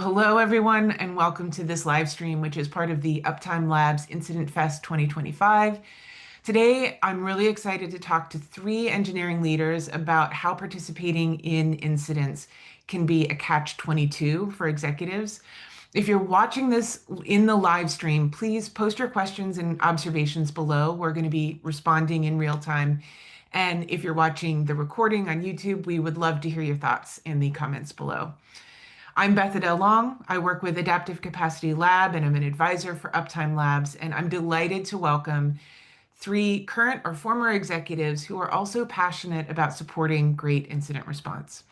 Hello, everyone, and welcome to this live stream, which is part of the Uptime Labs Incident Fest 2025. Today, I'm really excited to talk to three engineering leaders about how participating in incidents can be a catch-22 for executives. If you're watching this in the live stream, please post your questions and observations below. We're going to be responding in real time. And if you're watching the recording on YouTube, we would love to hear your thoughts in the comments below. I'm Beth Adele Long. I work with Adaptive Capacity Lab and I'm an advisor for Uptime Labs. And I'm delighted to welcome three current or former executives who are also passionate about supporting great incident response.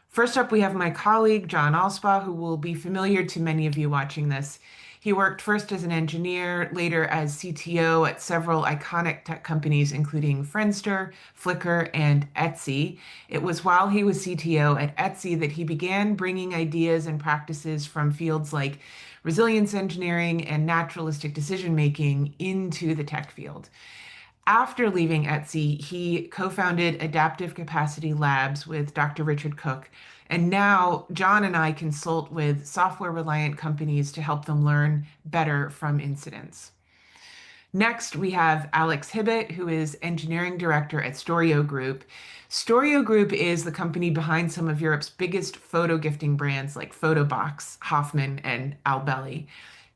First up, we have my colleague, John Allspaw, who will be familiar to many of you watching this. He worked first as an engineer, later as CTO at several iconic tech companies, including Friendster, Flickr, and Etsy. It was while he was CTO at Etsy that he began bringing ideas and practices from fields like resilience engineering and naturalistic decision making into the tech field. After leaving Etsy, he co-founded Adaptive Capacity Labs with Dr. Richard Cook. And now John and I consult with software-reliant companies to help them learn better from incidents. Next, we have Alex Hibbett, who is engineering director at Storio Group. Storio Group is the company behind some of Europe's biggest photo gifting brands like Photobox, Hoffman, and Albelli.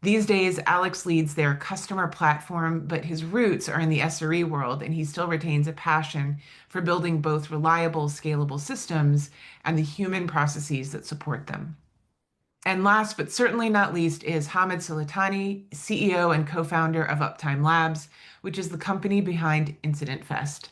These days, Alex leads their customer platform, but his roots are in the SRE world, and he still retains a passion for building both reliable, scalable systems and the human processes that support them. And last but certainly not least is Hamid Silatani, CEO and co-founder of Uptime Labs, which is the company behind Incident Fest.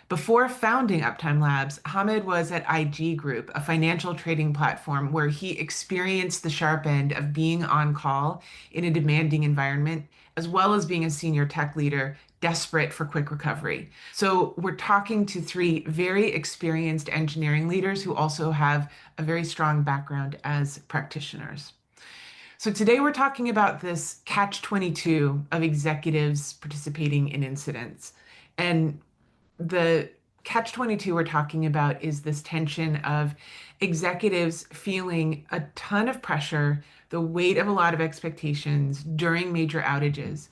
Before founding Uptime Labs, Hamid was at IG Group, a financial trading platform where he experienced the sharp end of being on call in a demanding environment, as well as being a senior tech leader desperate for quick recovery. So we're talking to three very experienced engineering leaders who also have a very strong background as practitioners. So today we're talking about this catch-22 of executives participating in incidents. And the catch-22 we're talking about is this tension of executives feeling a ton of pressure, the weight of a lot of expectations during major outages,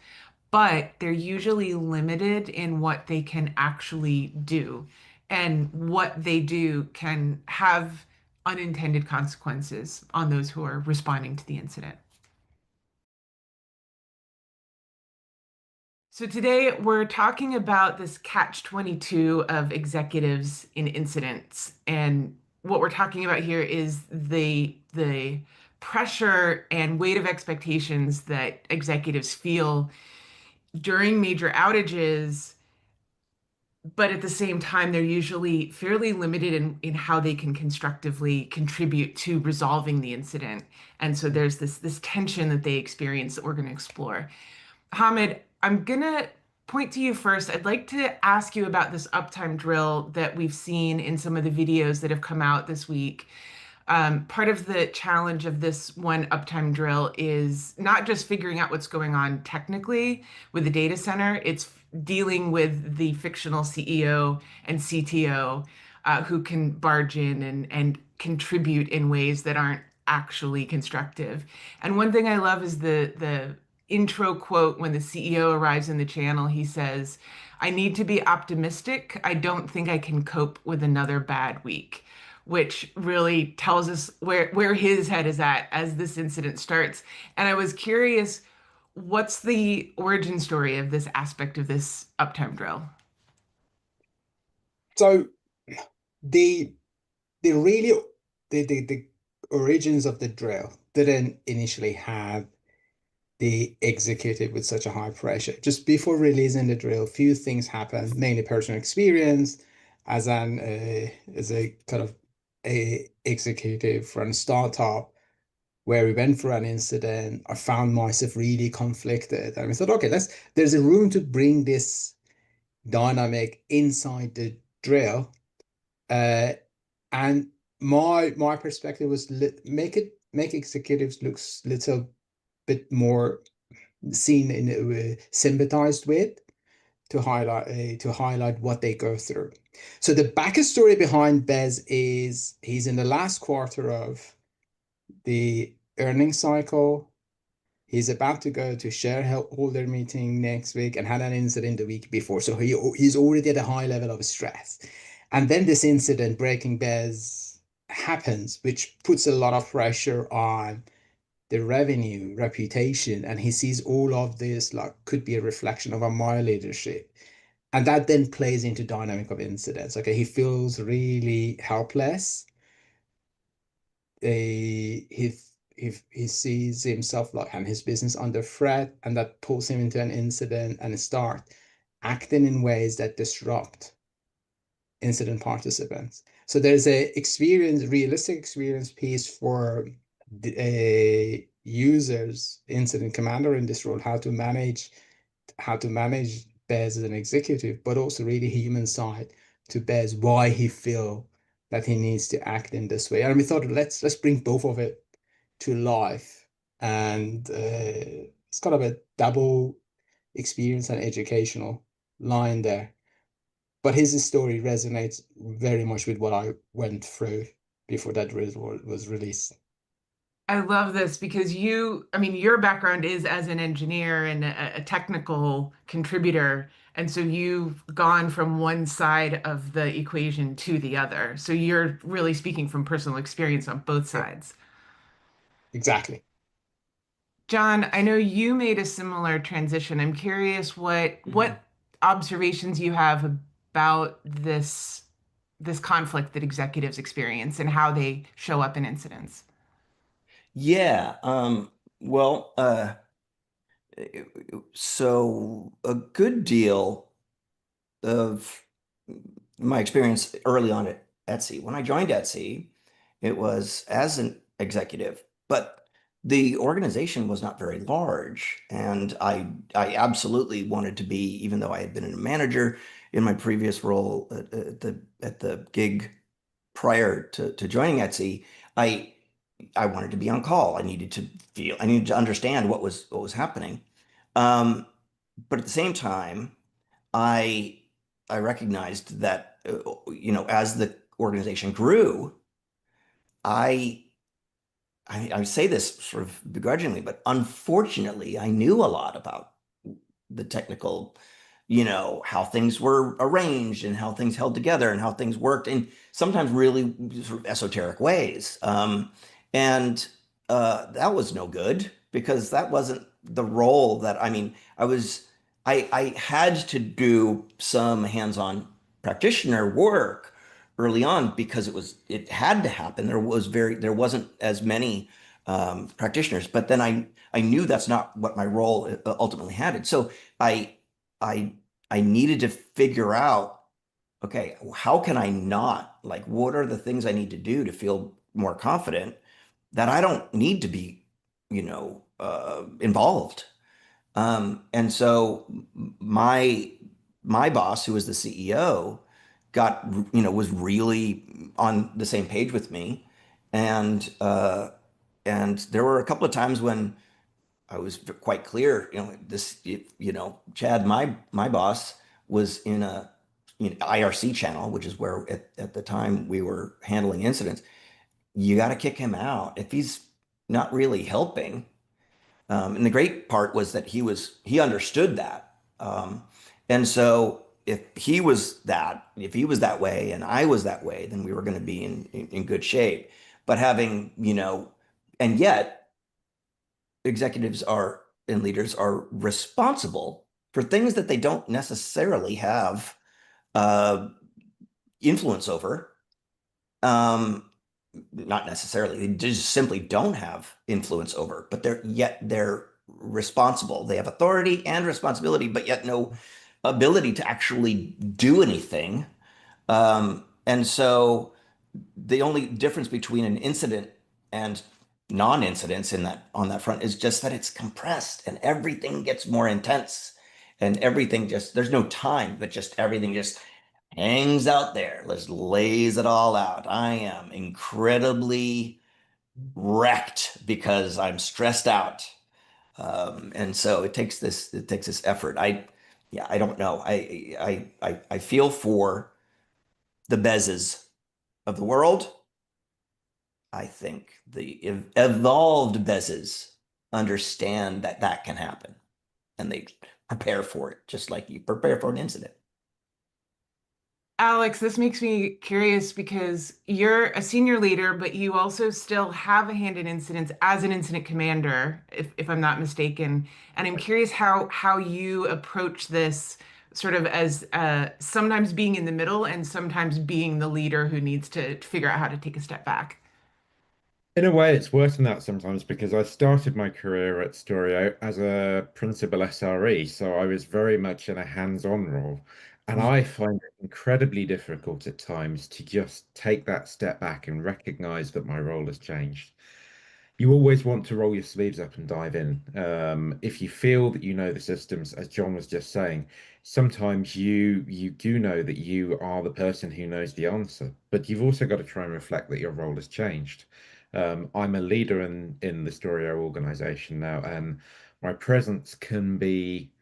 but they're usually limited in what they can actually do. And what they do can have unintended consequences on those who are responding to the incident. So today we're talking about this catch-22 of executives in incidents. And what we're talking about here is the pressure and weight of expectations that executives feel during major outages, but at the same time, they're usually fairly limited in how they can constructively contribute to resolving the incident. And so there's this tension that they experience that we're going to explore. Hamid, I'm gonna point to you first. I'd like to ask you about this uptime drill that we've seen in some of the videos that have come out this week. Part of the challenge of this one uptime drill is not just figuring out what's going on technically with the data center, it's dealing with the fictional CEO and CTO who can barge in and contribute in ways that aren't actually constructive. And one thing I love is the intro quote when the CEO arrives in the channel. He says, "I need to be optimistic. I don't think I can cope with another bad week," which really tells us where his head is at as this incident starts. And I was curious, what's the origin story of this aspect of this uptime drill? So the the really the origins of the drill didn't initially have the executive with such a high pressure. Just before releasing the drill, few things happened, mainly personal experience as a kind of a executive from a startup where we went for an incident. I found myself really conflicted, and we thought, okay, there's a room to bring this dynamic inside the drill. Uh, and my perspective was make executives looks little bit more seen in sympathized with to highlight what they go through. So the backstory behind Bez is he's in the last quarter of the earnings cycle. He's about to go to shareholder meeting next week and had an incident the week before. So he's already at a high level of stress. And then this incident, breaking bears, happens, which puts a lot of pressure on the revenue, reputation, and he sees all of this like could be a reflection of my leadership. And that then plays into dynamic of incidents. Okay, he feels really helpless. He sees himself like and his business under threat, and that pulls him into an incident and start acting in ways that disrupt incident participants. So there's a realistic experience piece for a user's incident commander in this role, how to manage Bez as an executive, but also really human side to Bez, why he feel that he needs to act in this way. And we thought let's bring both of it to life, and it's kind of a double experience and educational line there. But his story resonates very much with what I went through before that was released. I love this because I mean, your background is as an engineer and a technical contributor. And so you've gone from one side of the equation to the other. So you're really speaking from personal experience on both Yeah, sides. exactly. John, I know you made a similar transition. I'm curious Mhm. what observations you have about this conflict that executives experience and how they show up in incidents. Yeah. Well, so a good deal of my experience early on at Etsy. When I joined Etsy, it was as an executive, but the organization was not very large, and I absolutely wanted to be, even though I had been a manager in my previous role at the gig prior to joining Etsy, I I wanted to be on call. I needed to understand what was happening. Um, but at the same time, I I recognized that as the organization grew, I I say this sort of begrudgingly, but unfortunately, I knew a lot about the technical, how things were arranged and how things held together and how things worked in sometimes really sort of esoteric ways. And That was no good because that wasn't the role that, I mean, I had to do some hands-on practitioner work early on because it had to happen. There wasn't as many practitioners, but then I knew that's not what my role ultimately had. So I I I needed to figure out, okay, how can I not, like, what are the things I need to do to feel more confident that I don't need to be, involved. And so my my boss, who was the CEO, got, was really on the same page with me, and there were a couple of times when I was quite clear, Chad, my boss was in a IRC channel, which is where at the time we were handling incidents. You got to kick him out if he's not really helping. And the great part was that he understood that. And so if he was that way and I was that way, then we were going to be in good shape. But and yet executives are and leaders are responsible for things that they don't necessarily have uh, influence over. Um, Not necessarily, they just simply don't have influence over, but they're responsible. They have authority and responsibility, but yet no ability to actually do anything. And so the only difference between an incident and non-incidents in that on that front is just that it's compressed and everything gets more intense and everything just there's no time, but just everything just hangs out there. Let's lays it all out. I am incredibly wrecked because I'm stressed out. And so it takes this effort. Yeah, I don't know. I feel for the Bezes of the world. I think the evolved Bezes understand that that can happen and they prepare for it, just like you prepare for an incident. Alex, this makes me curious because you're a senior leader, but you also still have a hand in incidents as an incident commander, if I'm not mistaken. And I'm curious how you approach this sort of as sometimes being in the middle and sometimes being the leader who needs to figure out how to take a step back. In a way, it's worse than that sometimes because I started my career at Storio as a principal SRE, so I was very much in a hands-on role. And I find it incredibly difficult at times to just take that step back and recognize that my role has changed. You always want to roll your sleeves up and dive in. If you feel that you know the systems, as John was just saying, sometimes you do know that you are the person who knows the answer, but you've also got to try and reflect that your role has changed. I'm a leader in the Storio organization now, and my presence can be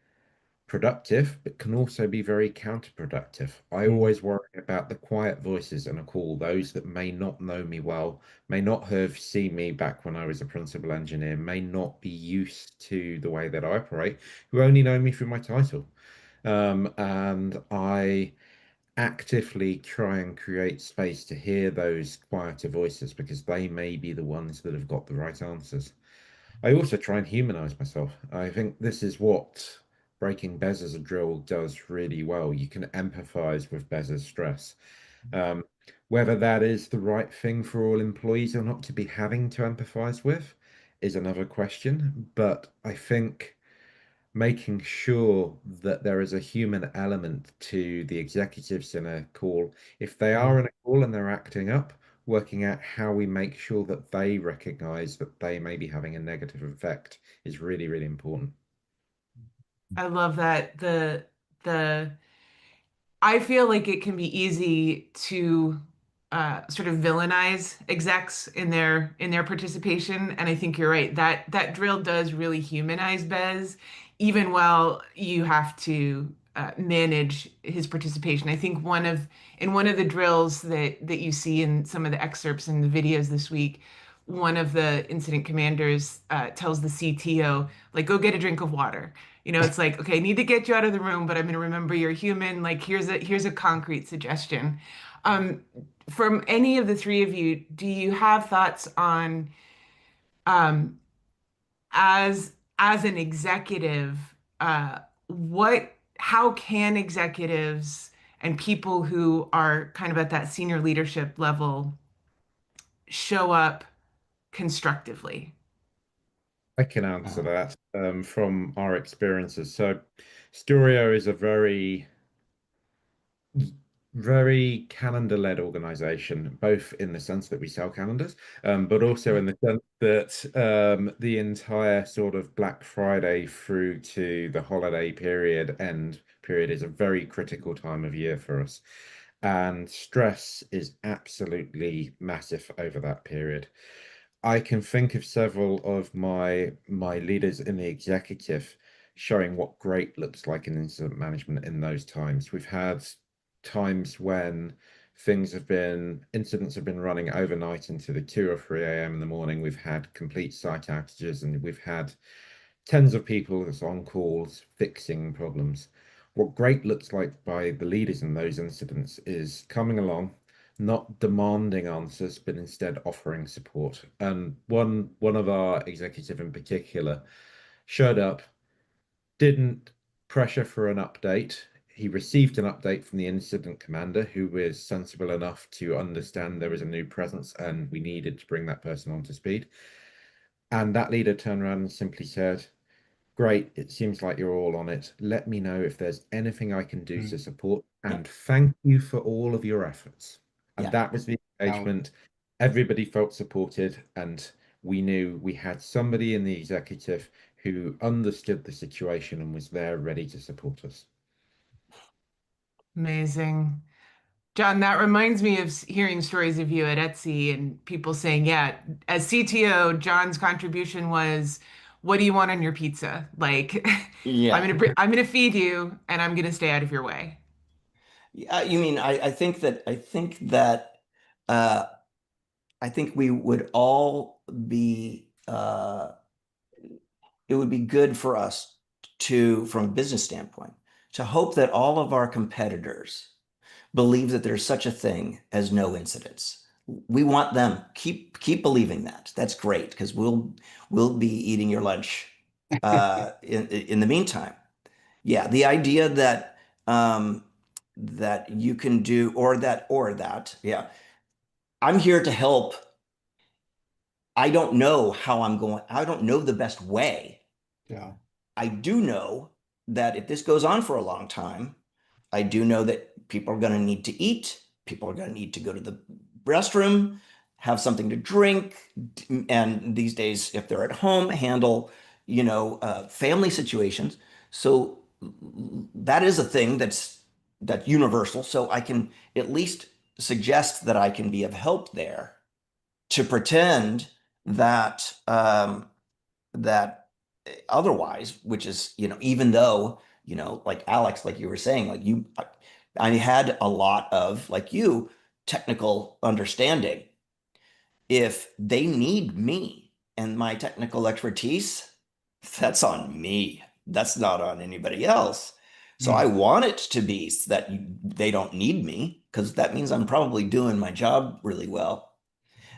productive, but can also be very counterproductive. I Mm, always worry about the quiet voices in a call, those that may not know me well, may not have seen me back when I was a principal engineer, may not be used to the way that I operate, who only know me through my title. And I actively try and create space to hear those quieter voices because they may be the ones that have got the right answers. I also try and humanize myself. I think this is what breaking Bez as a drill does really well. You can empathize with Bez's stress. Um, Whether that is the right thing for all employees or not to be having to empathize with is another question. But I think making sure that there is a human element to the executives in a call. If they are mm. in a call and they're acting up, working out how we make sure that they recognize that they may be having a negative effect is really, really important. I love that the I feel like it can be easy to sort of villainize execs in their participation, and I think you're right. That drill does really humanize Bez, even while you have to manage his participation. I think one of in one of the drills that you see in some of the excerpts in the videos this week, one of the incident commanders tells the CTO, like, go get a drink of water. You know, it's like, okay, I need to get you out of the room, but I'm going to remember you're human. Like, here's a concrete suggestion. Um, from any of the three of you, do you have thoughts on um, as an executive, what how can executives and people who are kind of at that senior leadership level show up constructively? I can answer Uh, that from our experiences. So, Sturio is a very calendar-led organization, both in the sense that we sell calendars, but also in the sense that the entire sort of Black Friday through to the holiday period end period is a very critical time of year for us. And stress is absolutely massive over that period. I can think of several of my leaders in the executive showing what great looks like in incident management in those times. We've had times when incidents have been running overnight into the 2 or 3 a.m. in the morning. We've had complete site outages and we've had tens of people that's on calls fixing problems. What great looks like by the leaders in those incidents is coming along, not demanding answers, but instead offering support. And one of our executive in particular showed up, didn't pressure for an update. He received an update from the incident commander, who was sensible enough to understand there was a new presence and we needed to bring that person on to speed. And that leader turned around and simply said, great, it seems like you're all on it. Let me know if there's anything I can do to mm. support, Yeah. and thank you for all of your efforts. And Yeah. that was the Now, engagement. Everybody felt supported, and we knew we had somebody in the executive who understood the situation and was there ready to support us. Amazing. John, that reminds me of hearing stories of you at Etsy and people saying, yeah, as CTO, John's contribution was, what do you want on your pizza? Like, Yeah. I'm gonna feed you and I'm gonna stay out of your way. You mean I think that uh I think we would all be, it would be good for us to, from a business standpoint, to hope that all of our competitors believe that there's such a thing as no incidents. We want them keep believing that. That's great because we'll be eating your lunch in the meantime. Yeah, the idea that that you can do or that. Yeah, I'm here to help. I don't know how I'm going. I don't know the best way. Yeah. I do know that if this goes on for a long time, I do know that people are going to need to eat. People are going to need to go to the restroom, have something to drink, and these days, if they're at home, handle, family situations. So that is a thing that's universal. So I can at least suggest that I can be of help there to pretend that that otherwise, which is, even though, like Alex, like you were saying, like I had a lot of, like you, technical understanding. If they need me and my technical expertise, that's on me. That's not on anybody else. So I want it to be that they don't need me because that means I'm probably doing my job really well.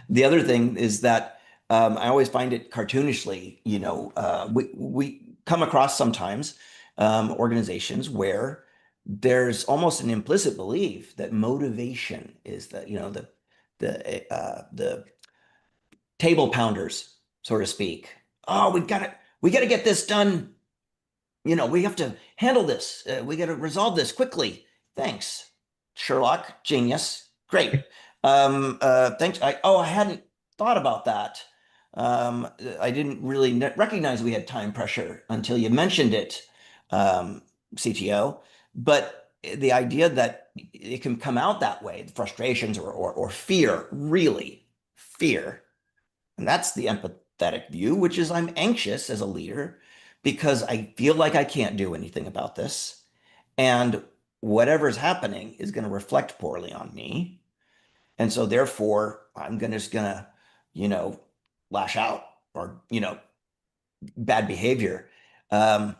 The other thing is that I always find it cartoonishly, we come across sometimes organizations where there's almost an implicit belief that motivation is the table pounders, so to speak. Oh, we got to get this done. We have to handle this. We got to resolve this quickly. Thanks, Sherlock. Genius. Great. Thanks. I hadn't thought about that. I didn't really recognize we had time pressure until you mentioned it, CTO. But the idea that it can come out that way, frustrations or fear, really fear. And that's the empathetic view, which is I'm anxious as a leader because I feel like I can't do anything about this. And whatever's happening is going to reflect poorly on me. And so therefore, I'm just gonna, you know, lash out or, bad behavior. Um,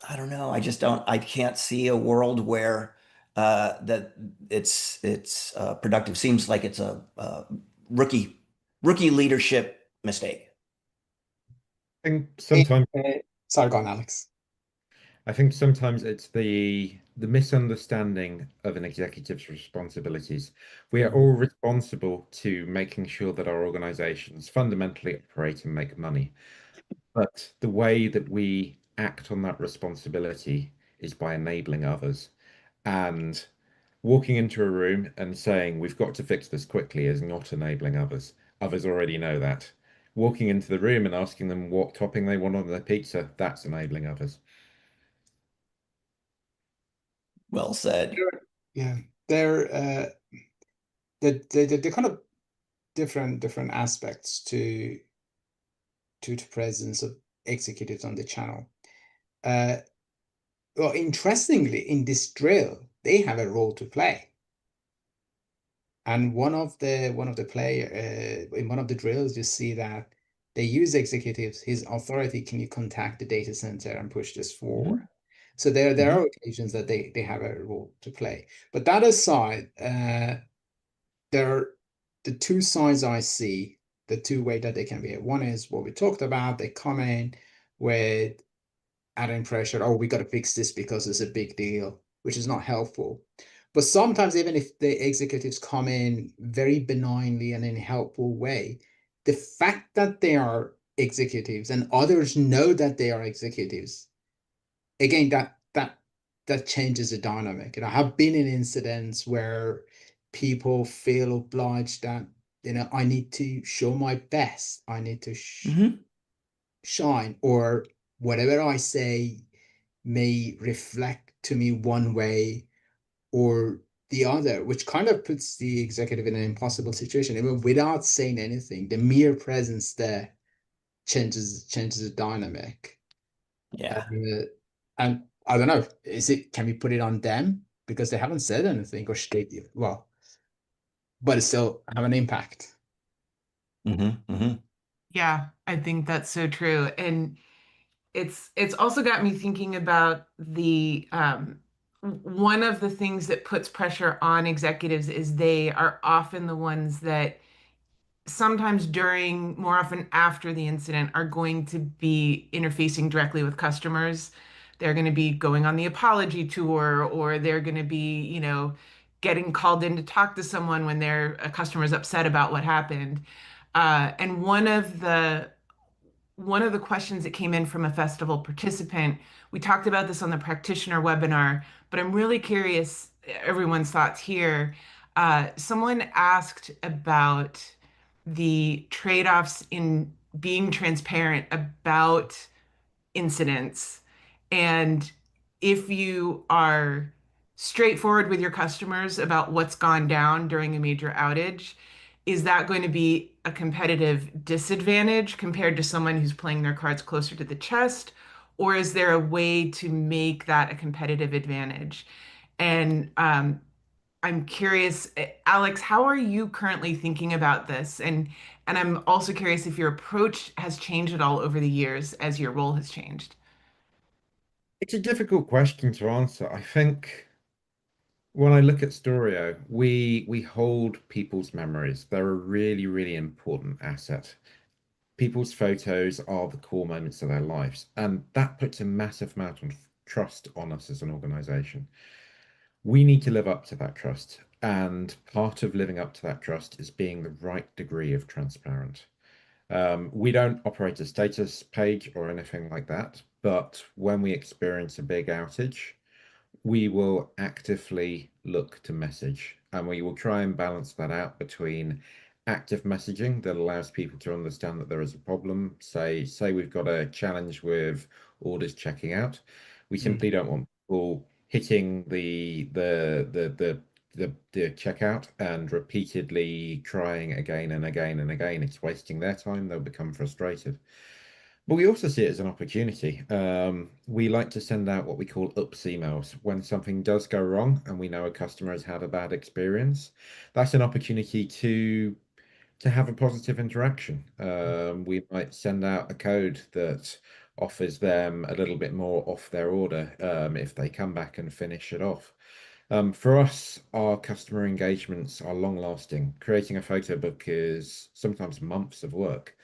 I don't know. I can't see a world where that it's productive. Seems like it's a rookie leadership mistake. I think Eh, sometimes Sorry, go on, Alex. I think sometimes it's the misunderstanding of an executive's responsibilities. We are all responsible to making sure that our organizations fundamentally operate and make money. But the way that we act on that responsibility is by enabling others. And walking into a room and saying, we've got to fix this quickly is not enabling others. Others already know that. Walking into the room and asking them what topping they want on their pizza, that's enabling others. Well said. Yeah, they're the kind of different aspects to the presence of executives on the channel. Uh, well, interestingly, in this drill, they have a role to play. And one of the player in one of the drills, you see that they use executives. His authority, can you contact the data center and push this forward? So there are occasions that they have a role to play. But that aside, there are the two sides I see, the two way that they can behave. One is what we talked about. They come in with adding pressure. Oh, we got to fix this because it's a big deal, which is not helpful. But sometimes, even if the executives come in very benignly and in a helpful way, the fact that they are executives and others know that they are executives, again, that changes the dynamic. And I have been in incidents where people feel obliged that, I need to show my best. I need to shine, or whatever I say may reflect to me one way or the other, which kind of puts the executive in an impossible situation. Even without saying anything, the mere presence there changes the dynamic. Yeah. And I don't know, can we put it on them because they haven't said anything or stated well, but it still have an impact. Yeah, I think that's so true. And it's also got me thinking about the one of the things that puts pressure on executives is they are often the ones that sometimes during, more often after the incident, are going to be interfacing directly with customers. They're going to be going on the apology tour, or they're going to be, getting called in to talk to someone when a customer's upset about what happened. And one of the questions that came in from a festival participant, we talked about this on the practitioner webinar, but I'm really curious everyone's thoughts here. Someone asked about the trade-offs in being transparent about incidents. And if you are straightforward with your customers about what's gone down during a major outage, is that going to be a competitive disadvantage compared to someone who's playing their cards closer to the chest? Or is there a way to make that a competitive advantage? And I'm curious, Alex, how are you currently thinking about this? And I'm also curious if your approach has changed at all over the years as your role has changed. It's a difficult question to answer. I think when I look at Storio, we hold people's memories. They're a really, really important asset. People's photos are the core moments of their lives, and that puts a massive amount of trust on us as an organization. We need to live up to that trust, and part of living up to that trust is being the right degree of transparent. We don't operate a status page or anything like that, but when we experience a big outage, we will actively look to message, and we will try and balance that out between active messaging that allows people to understand that there is a problem. Say we've got a challenge with orders checking out. We simply don't want people hitting the checkout and repeatedly trying again and again and again. It's wasting their time. They'll become frustrated. But we also see it as an opportunity. We like to send out what we call UPS emails when something does go wrong and we know a customer has had a bad experience. That's an opportunity to have a positive interaction. We might send out a code that offers them a little bit more off their order if they come back and finish it off. For us, our customer engagements are long lasting. Creating a photo book is sometimes months of work.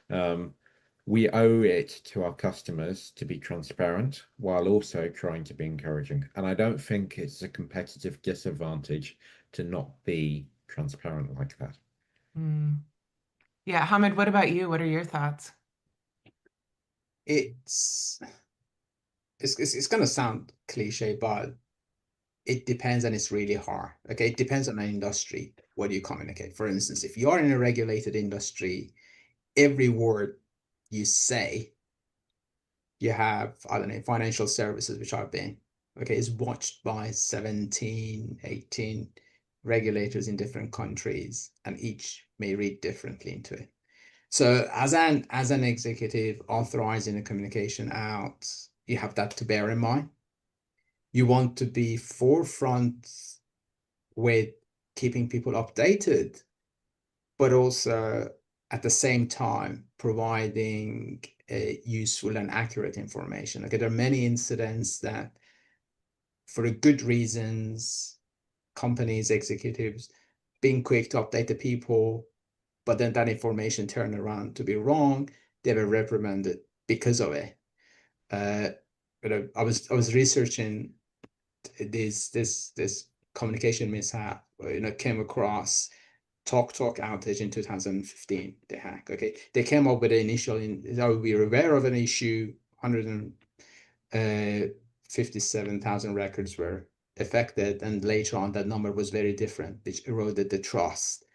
Um, we owe it to our customers to be transparent while also trying to be encouraging. And I don't think it's a competitive disadvantage to not be transparent like that. Mm. Yeah, Hamid, what about you? What are your thoughts? It's it's gonna sound cliche, but it depends and it's really hard. Okay, it depends on the industry. What do you communicate? For instance, if you are in a regulated industry, every word you say, you have, I don't know, financial services, which I've been, okay, is watched by 17, 18 regulators in different countries, and each may read differently into it. So as an executive authorizing a communication out, you have that to bear in mind. You want to be forefront with keeping people updated, but also at the same time providing useful and accurate information. Okay, there are many incidents that, for the good reasons, companies, executives being quick to update the people, but then that information turned around to be wrong. They were reprimanded because of it. Uh, but I was researching this communication mishap. Came across Talk outage in 2015. The hack. Okay, they came up with the initial. We were aware of an issue. 157,000 records were affected, and later on that number was very different, which eroded the trust.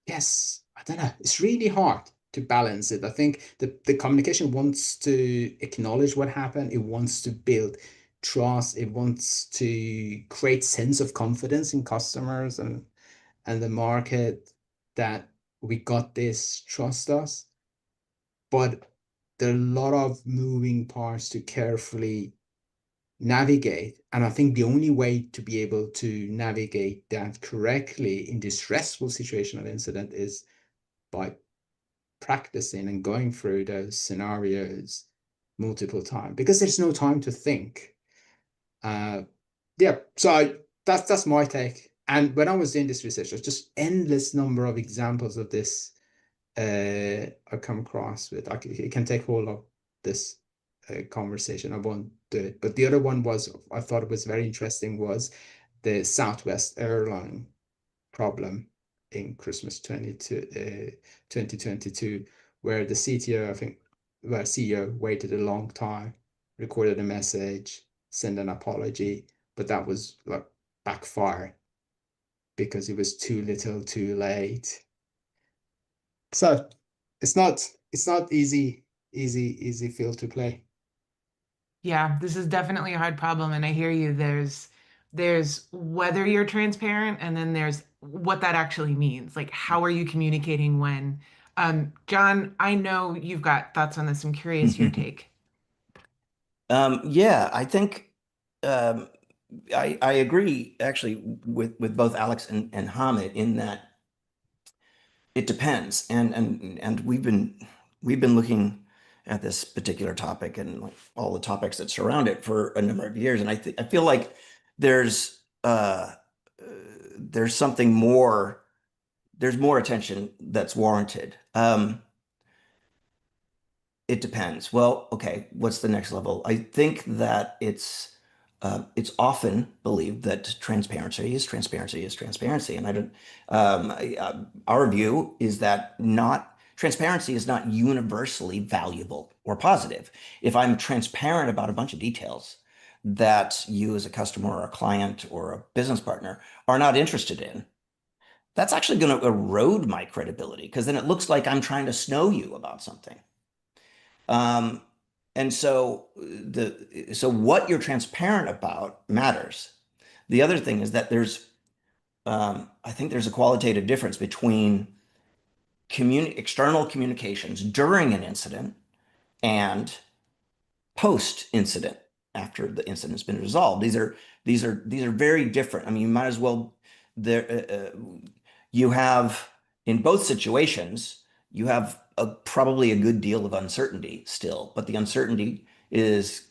Yes, I don't know. It's really hard to balance it. I think the communication wants to acknowledge what happened. It wants to build trust. It wants to create sense of confidence in customers and the market that we got this, trust us. But there are a lot of moving parts to carefully navigate. And I think the only way to be able to navigate that correctly in this stressful situation of incident is by practicing and going through those scenarios multiple times, because there's no time to think. Yeah, so that's my take. And when I was doing this research, there's just endless number of examples of this I come across with. It can take hold of this conversation. I won't do it. But the other one was, I thought it was very interesting, was the Southwest airline problem in Christmas 2022, where the CTO, I think, where CEO waited a long time, recorded a message, sent an apology, but that was like backfire because it was too little, too late. So it's not easy field to play. Yeah, this is definitely a hard problem, and I hear you. There's whether you're transparent, and then there's what that actually means. Like, how are you communicating when? John, I know you've got thoughts on this. I'm curious your take. Yeah, I think I agree actually with both Alex and Hamid in that it depends. And we've been looking at this particular topic and like all the topics that surround it for a number of years. And I feel like there's there's something more, there's more attention that's warranted. It depends. Well, okay, what's the next level? I think that it's often believed that transparency is transparency is transparency, and I don't. Our view is that not transparency is not universally valuable or positive. If I'm transparent about a bunch of details that you as a customer or a client or a business partner are not interested in, that's actually going to erode my credibility because then it looks like I'm trying to snow you about something. Um, and so what you're transparent about matters. The other thing is that I think there's a qualitative difference between external communications during an incident and post-incident after the incident's been resolved. These are very different. I mean, you might as well there you have in both situations you have probably a good deal of uncertainty still, but the uncertainty is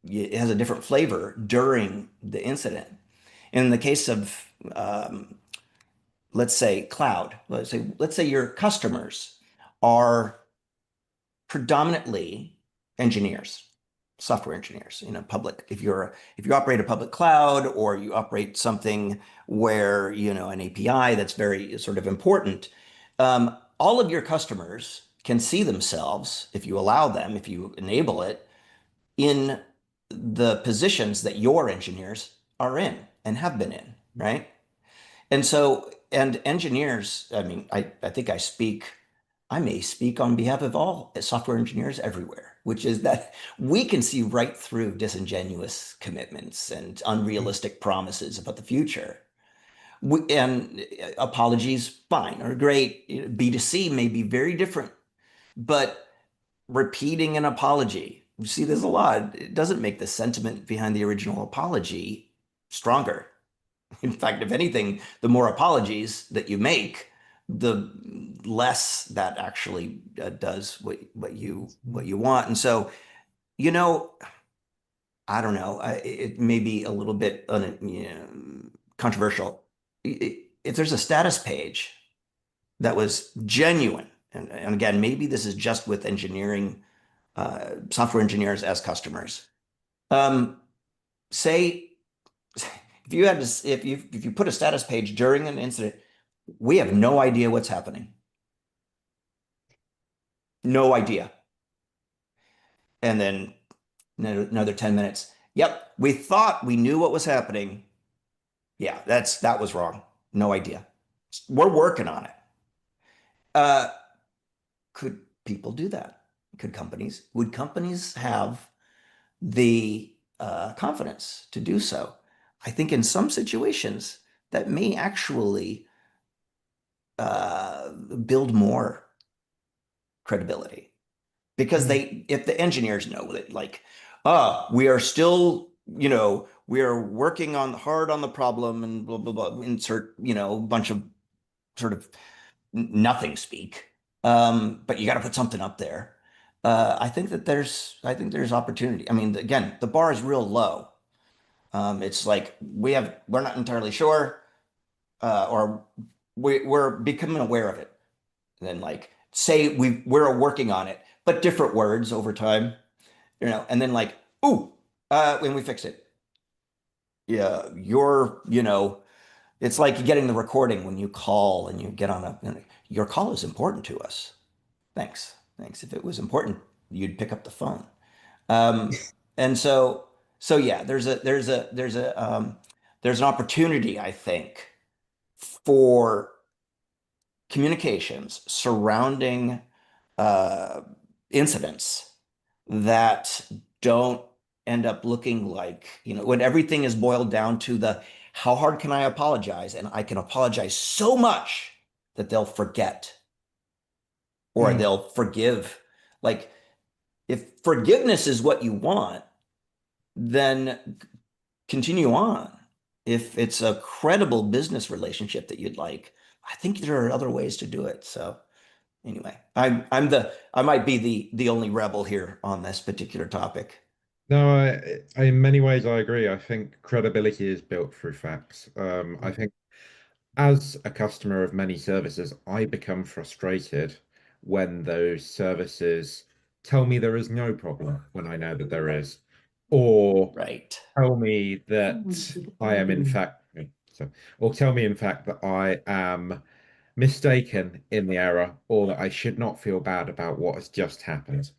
it has a different flavor during the incident. In the case of let's say cloud, let's say your customers are predominantly engineers, software engineers in a public. If you operate a public cloud or you operate something where an API that's very sort of important, all of your customers can see themselves if you allow them, if you enable it, in the positions that your engineers are in and have been in, right? And engineers, I mean, I think I may speak on behalf of all software engineers everywhere, which is that we can see right through disingenuous commitments and unrealistic promises about the future. And apologies, fine, are great. B2C may be very different, but repeating an apology, we see this a lot. It doesn't make the sentiment behind the original apology stronger. In fact, if anything, the more apologies that you make, the less that actually does what you want. And so, you know, I don't know. It may be a little bit controversial. If there's a status page that was genuine, and again, maybe this is just with engineering, software engineers as customers. Say if you put a status page during an incident, we have no idea what's happening. No idea. And then another 10 minutes. Yep, we thought we knew what was happening. Yeah, that was wrong. No idea. We're working on it. Could people do that? Would companies have the confidence to do so? I think in some situations that may actually build more credibility because if the engineers know that, like, we are still we're working hard on the problem and blah, blah, blah, insert, a bunch of sort of nothing speak. But you got to put something up there. I think there's opportunity. I mean, again, the bar is real low. It's like we're not entirely sure, or we're becoming aware of it. And then like say we're working on it, but different words over time, and then like, ooh, when we fix it. Yeah, it's like getting the recording when you call and you get on your call is important to us. Thanks. Thanks. If it was important, you'd pick up the phone. Um, and so yeah, there's an opportunity, I think, for communications surrounding uh, incidents that don't end up looking like, when everything is boiled down to how hard can I apologize? And I can apologize so much that they'll forget or Mm. they'll forgive. Like, if forgiveness is what you want, then continue on. If it's a credible business relationship that you'd like, I think there are other ways to do it. So anyway, I might be the only rebel here on this particular topic. No, in many ways, I agree. I think credibility is built through facts. I Mm. think as a customer of many services, I become frustrated when those services tell me there is no problem when I know that there is, or Right. tell me that I am in fact, so, or tell me in fact that I am mistaken in the error, or that I should not feel bad about what has just happened.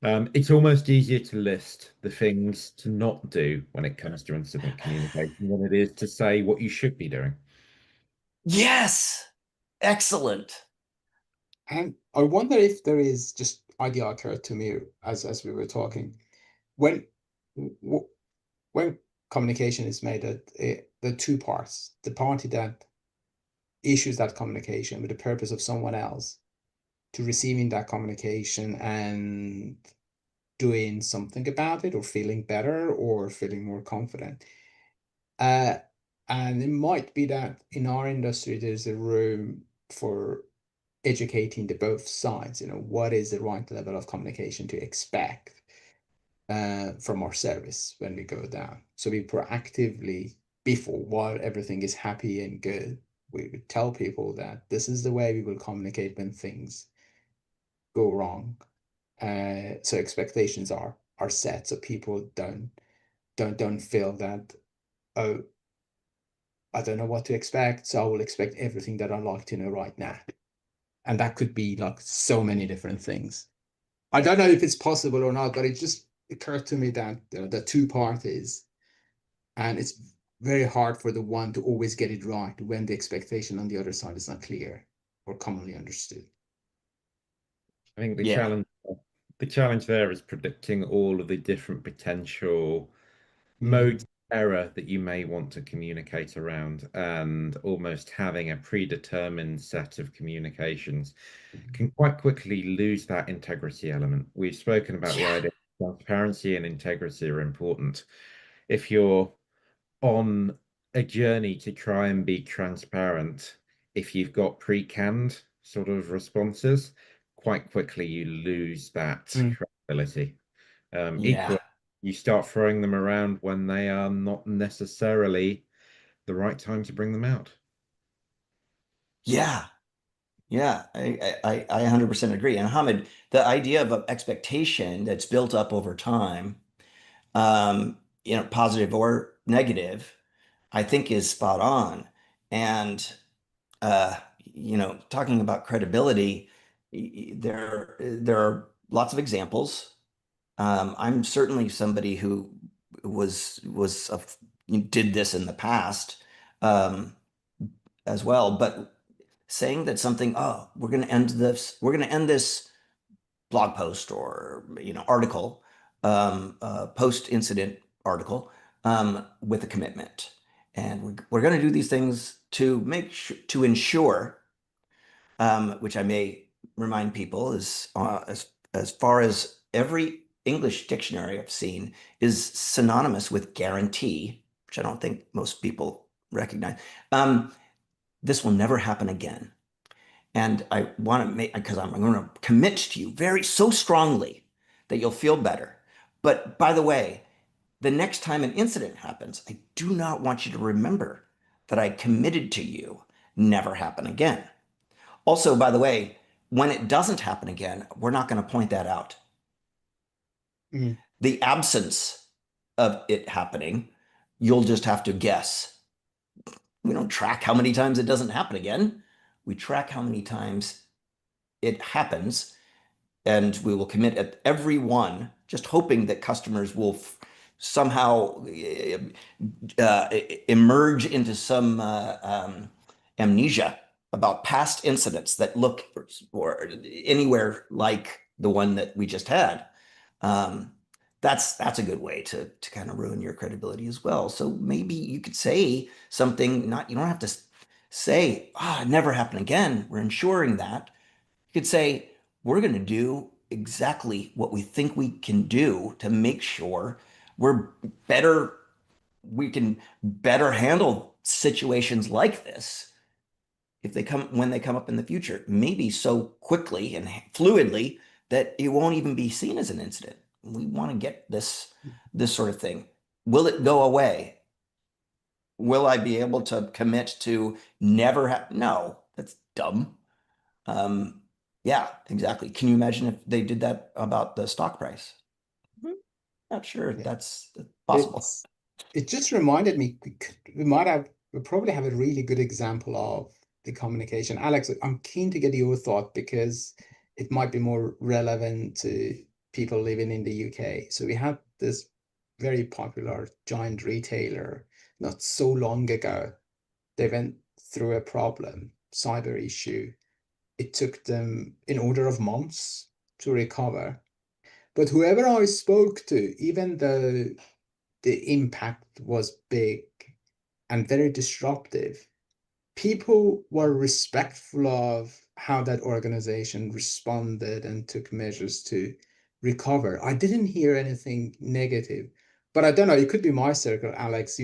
It's almost easier to list the things to not do when it comes to incident communication than it is to say what you should be doing. Yes. Excellent. And I wonder if there is just idea occurred to me as we were talking when w- when communication is made at the two parts, the party that issues that communication with the purpose of someone else to receiving that communication and doing something about it or feeling better or feeling more confident. Uh, and it might be that in our industry, there's a room for educating the both sides, what is the right level of communication to expect from our service when we go down. So we proactively, before, while everything is happy and good, we would tell people that this is the way we will communicate when things go wrong. So expectations are set so people don't feel that, oh, I don't know what to expect, so I will expect everything that I like to know right now. And that could be like so many different things. I don't know if it's possible or not, but it just occurred to me that the two parties, and it's very hard for the one to always get it right when the expectation on the other side is not clear or commonly understood. I think Yeah. the challenge there is predicting all of the different potential modes Mm. of error that you may want to communicate around, and almost having a predetermined set of communications can quite quickly lose that integrity element. We've spoken about the Yeah. idea of transparency and integrity are important. If you're on a journey to try and be transparent, if you've got pre-canned sort of responses, quite quickly you lose that Mm. credibility. Yeah. Equally, you start throwing them around when they are not necessarily the right time to bring them out. Yeah. Yeah, I 100% agree. And Hamid, the idea of an expectation that's built up over time, positive or negative, I think is spot on. And talking about credibility, there are lots of examples. I'm certainly somebody who was did this in the past um, as well, but saying that something, oh, we're going to end this blog post or article, post incident article, with a commitment, and we're going to do these things to to ensure, which I may remind people is as far as every English dictionary I've seen is synonymous with guarantee, which I don't think most people recognize. This will never happen again. And I want to make, because I'm going to commit to you very so strongly that you'll feel better. But by the way, the next time an incident happens, I do not want you to remember that I committed to you never happen again. Also, by the way, when it doesn't happen again, we're not going to point that out. Mm. The absence of it happening, you'll just have to guess. We don't track how many times it doesn't happen again. We track how many times it happens, and we will commit at every one, just hoping that customers will somehow emerge into some amnesia about past incidents that look or anywhere like the one that we just had. Um, that's a good way to kind of ruin your credibility as well. So maybe you could say something, not you don't have to say, ah, never happen again. We're ensuring that. You could say, we're going to do exactly what we think we can do to make sure we're better, we can better handle situations like this if they come when they come up in the future, maybe so quickly and fluidly that it won't even be seen as an incident. We want to get this sort of thing. Will it go away? Will I be able to commit to never have? No, that's dumb. Um, yeah, exactly. Can you imagine if they did that about the stock price? Not sure if Yeah. that's possible. It just reminded me we probably have a really good example of the communication. Alex, I'm keen to get your thought because it might be more relevant to people living in the UK. So we had this very popular giant retailer not so long ago. They went through a problem, cyber issue. It took them in order of months to recover. But whoever I spoke to, even though the impact was big and very disruptive, people were respectful of how that organization responded and took measures to recover. I didn't hear anything negative, but I don't know, it could be my circle, Alex.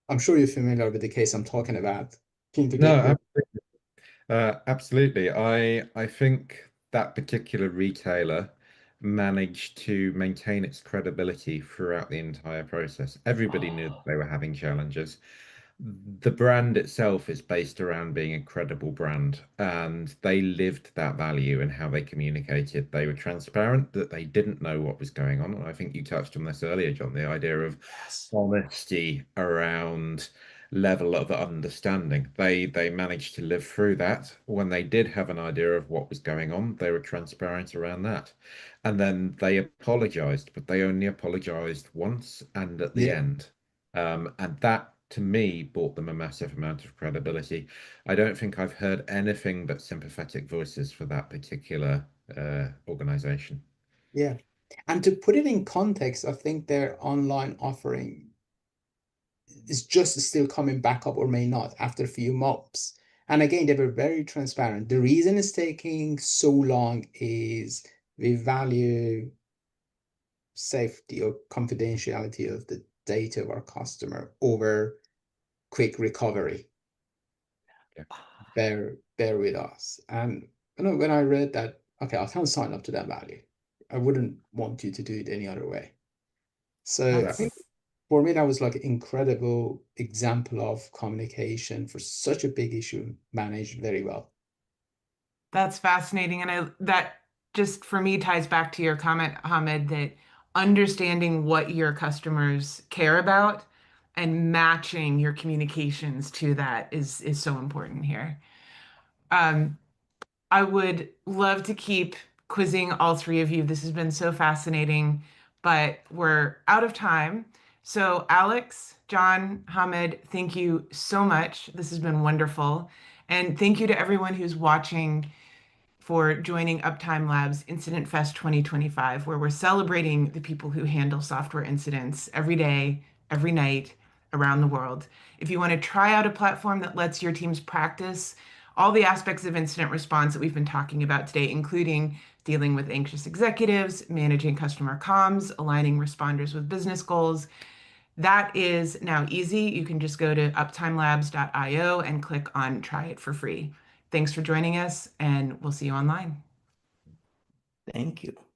I'm sure you're familiar with the case I'm talking about. Keen to get No, your absolutely. I think that particular retailer managed to maintain its credibility throughout the entire process. Everybody knew that they were having challenges. The brand itself is based around being a credible brand, and they lived that value in how they communicated. They were transparent, that they didn't know what was going on. And I think you touched on this earlier, John, the idea of yes. honesty around level of understanding. They managed to live through that. When they did have an idea of what was going on, they were transparent around that. And then they apologized, but they only apologized once and at the Yeah. end. And that to me brought them a massive amount of credibility. I don't think I've heard anything but sympathetic voices for that particular organization. Yeah. And to put it in context, I think their online offering is just still coming back up or may not after a few months. And again, they were very transparent. The reason it's taking so long is we value safety or confidentiality of the data of our customer over quick recovery. Yeah. Bear with us. And you know, when I read that, okay, I can't sign up to that value. I wouldn't want you to do it any other way. So I think That's for me, that was like an incredible example of communication for such a big issue managed very well. That's fascinating. And that just for me ties back to your comment, Hamid, that understanding what your customers care about and matching your communications to that is so important here. Um, I would love to keep quizzing all three of you. This has been so fascinating, but we're out of time. So, Alex, John, Hamid, thank you so much. This has been wonderful. And thank you to everyone who's watching for joining Uptime Labs Incident Fest 2025, where we're celebrating the people who handle software incidents every day, every night around the world. If you want to try out a platform that lets your teams practice all the aspects of incident response that we've been talking about today, including dealing with anxious executives, managing customer comms, aligning responders with business goals. That is now easy. You can just go to uptimelabs.io and click on try it for free. Thanks for joining us, and we'll see you online. Thank you.